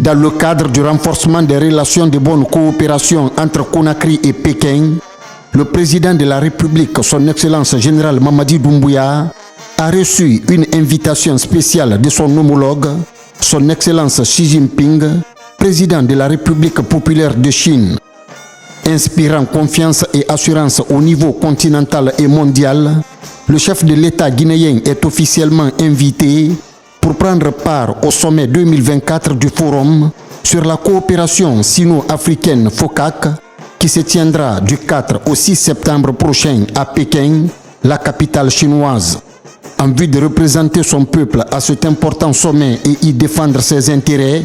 Dans le cadre du renforcement des relations de bonne coopération entre Conakry et Pékin, le président de la République, son Excellence général Mamadi Doumbouya, a reçu une invitation spéciale de son homologue, son Excellence Xi Jinping, président de la République populaire de Chine. Inspirant confiance et assurance au niveau continental et mondial, le chef de l'État guinéen est officiellement invité pour prendre part au sommet 2024 du Forum sur la coopération sino-africaine FOCAC qui se tiendra du 4 au 6 septembre prochain à Pékin, la capitale chinoise. En vue de représenter son peuple à cet important sommet et y défendre ses intérêts,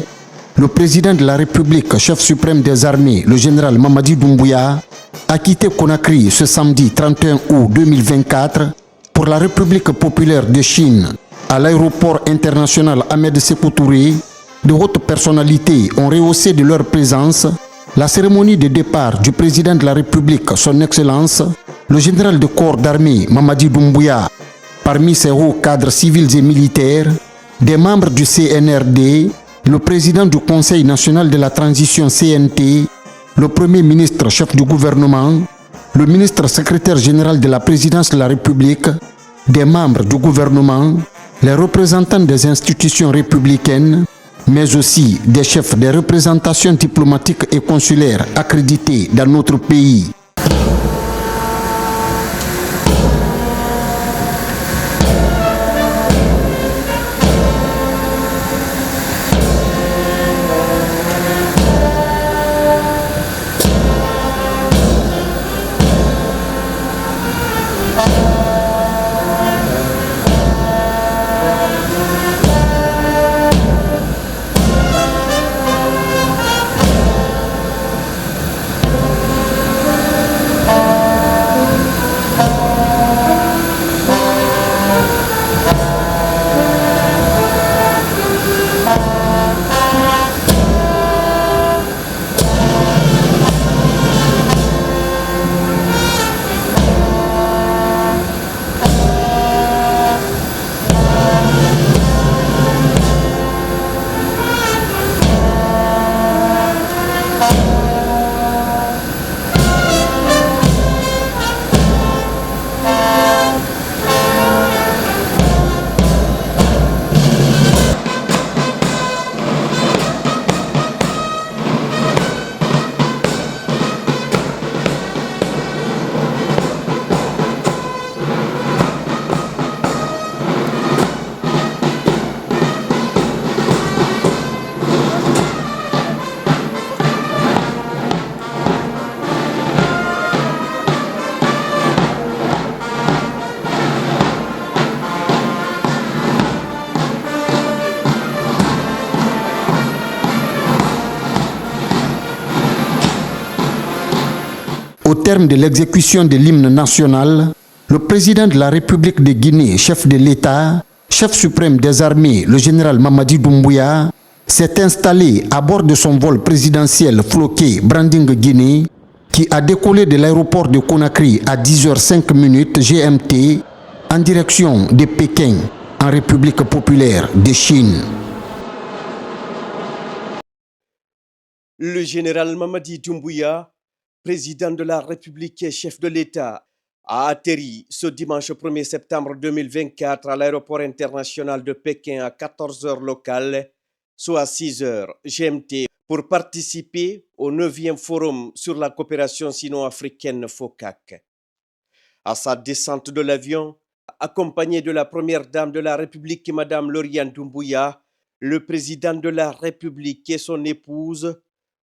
le président de la République, chef suprême des armées, le général Mamadi Doumbouya, a quitté Conakry ce samedi 31 août 2024 pour la République populaire de Chine. À l'aéroport international Ahmed Sékou Touré, de hautes personnalités ont rehaussé de leur présence la cérémonie de départ du président de la République, son Excellence, le général de corps d'armée Mamadi Doumbouya. Parmi ces hauts cadres civils et militaires, des membres du CNRD, le président du Conseil national de la transition CNT, le premier ministre chef du gouvernement, le ministre secrétaire général de la présidence de la République, des membres du gouvernement, les représentants des institutions républicaines, mais aussi des chefs des représentations diplomatiques et consulaires accrédités dans notre pays. Au terme de l'exécution de l'hymne national, le président de la République de Guinée, chef de l'État, chef suprême des armées, le général Mamadi Doumbouya, s'est installé à bord de son vol présidentiel floqué Branding Guinée, qui a décollé de l'aéroport de Conakry à 10h05 GMT en direction de Pékin, en République populaire de Chine. Le général Mamadi Doumbouya, président de la République et chef de l'État, a atterri ce dimanche 1er septembre 2024 à l'aéroport international de Pékin à 14h locales, soit 6h GMT, pour participer au 9e forum sur la coopération sino-africaine FOCAC. À sa descente de l'avion, accompagné de la première dame de la République, Madame Lauriane Doumbouya, le président de la République et son épouse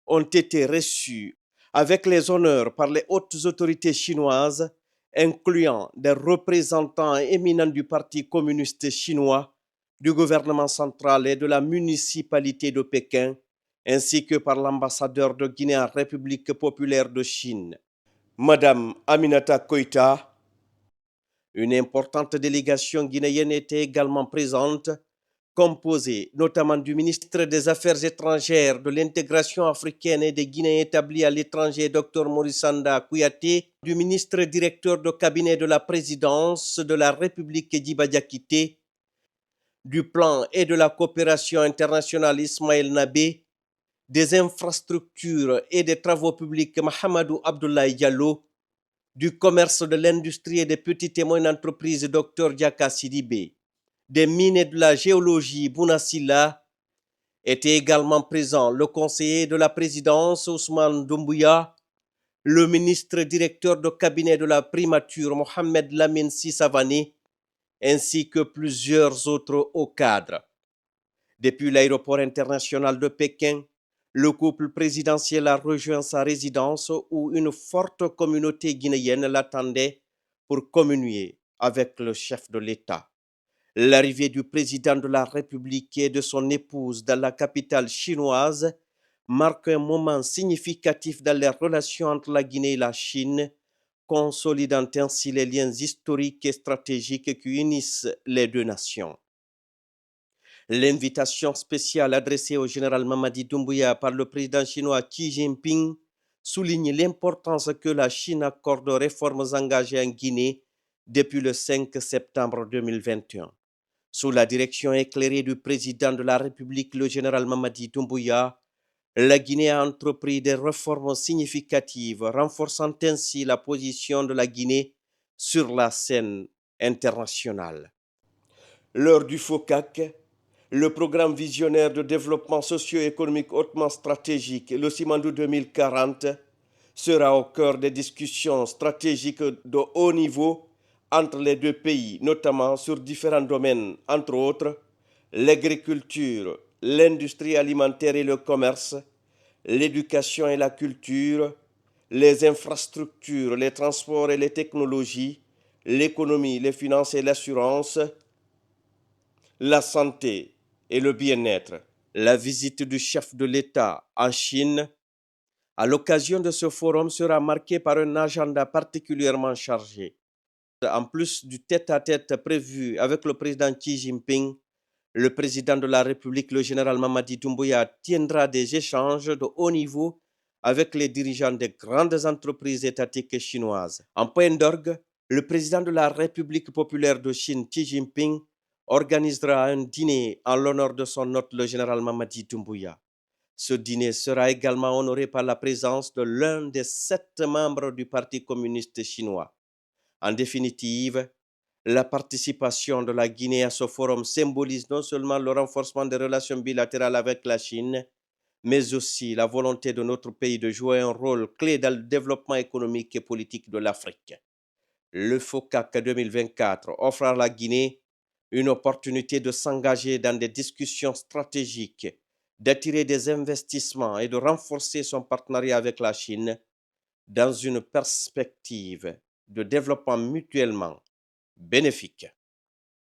ont été reçus avec les honneurs par les hautes autorités chinoises, incluant des représentants éminents du Parti communiste chinois, du gouvernement central et de la municipalité de Pékin, ainsi que par l'ambassadeur de Guinée en République populaire de Chine, Madame Aminata Koïta. Une importante délégation guinéenne était également présente, composée notamment du ministre des Affaires étrangères, de l'intégration africaine et des Guinéens établis à l'étranger, Dr Morissanda Kouyaté, du ministre directeur de cabinet de la présidence de la République Djiba Diakité, du plan et de la coopération internationale Ismaël Nabé, des infrastructures et des travaux publics Mahamadou Abdoulaye Diallo, du commerce, de l'industrie et des petites et moyennes entreprises Dr Diaka Sidibé, des mines et de la géologie Bouna Silla, était également présent le conseiller de la présidence Ousmane Doumbouya, le ministre directeur de cabinet de la primature Mohamed Lamine Sissavani, ainsi que plusieurs autres hauts cadres. Depuis l'aéroport international de Pékin, le couple présidentiel a rejoint sa résidence où une forte communauté guinéenne l'attendait pour communier avec le chef de l'État. L'arrivée du président de la République et de son épouse dans la capitale chinoise marque un moment significatif dans les relations entre la Guinée et la Chine, consolidant ainsi les liens historiques et stratégiques qui unissent les deux nations. L'invitation spéciale adressée au général Mamadi Doumbouya par le président chinois Xi Jinping souligne l'importance que la Chine accorde aux réformes engagées en Guinée depuis le 5 septembre 2021. Sous la direction éclairée du président de la République, le général Mamadi Doumbouya, la Guinée a entrepris des réformes significatives, renforçant ainsi la position de la Guinée sur la scène internationale. Lors du FOCAC, le programme visionnaire de développement socio-économique hautement stratégique, le Simandou 2040, sera au cœur des discussions stratégiques de haut niveau entre les deux pays, notamment sur différents domaines, entre autres l'agriculture, l'industrie alimentaire et le commerce, l'éducation et la culture, les infrastructures, les transports et les technologies, l'économie, les finances et l'assurance, la santé et le bien-être. La visite du chef de l'État en Chine à l'occasion de ce forum sera marquée par un agenda particulièrement chargé. En plus du tête-à-tête prévu avec le président Xi Jinping, le président de la République, le général Mamadi Doumbouya, tiendra des échanges de haut niveau avec les dirigeants des grandes entreprises étatiques chinoises. En point d'orgue, le président de la République populaire de Chine, Xi Jinping, organisera un dîner en l'honneur de son hôte, le général Mamadi Doumbouya. Ce dîner sera également honoré par la présence de l'un des 7 membres du Parti communiste chinois. En définitive, la participation de la Guinée à ce forum symbolise non seulement le renforcement des relations bilatérales avec la Chine, mais aussi la volonté de notre pays de jouer un rôle clé dans le développement économique et politique de l'Afrique. Le FOCAC 2024 offre à la Guinée une opportunité de s'engager dans des discussions stratégiques, d'attirer des investissements et de renforcer son partenariat avec la Chine dans une perspective de développement mutuellement bénéfique.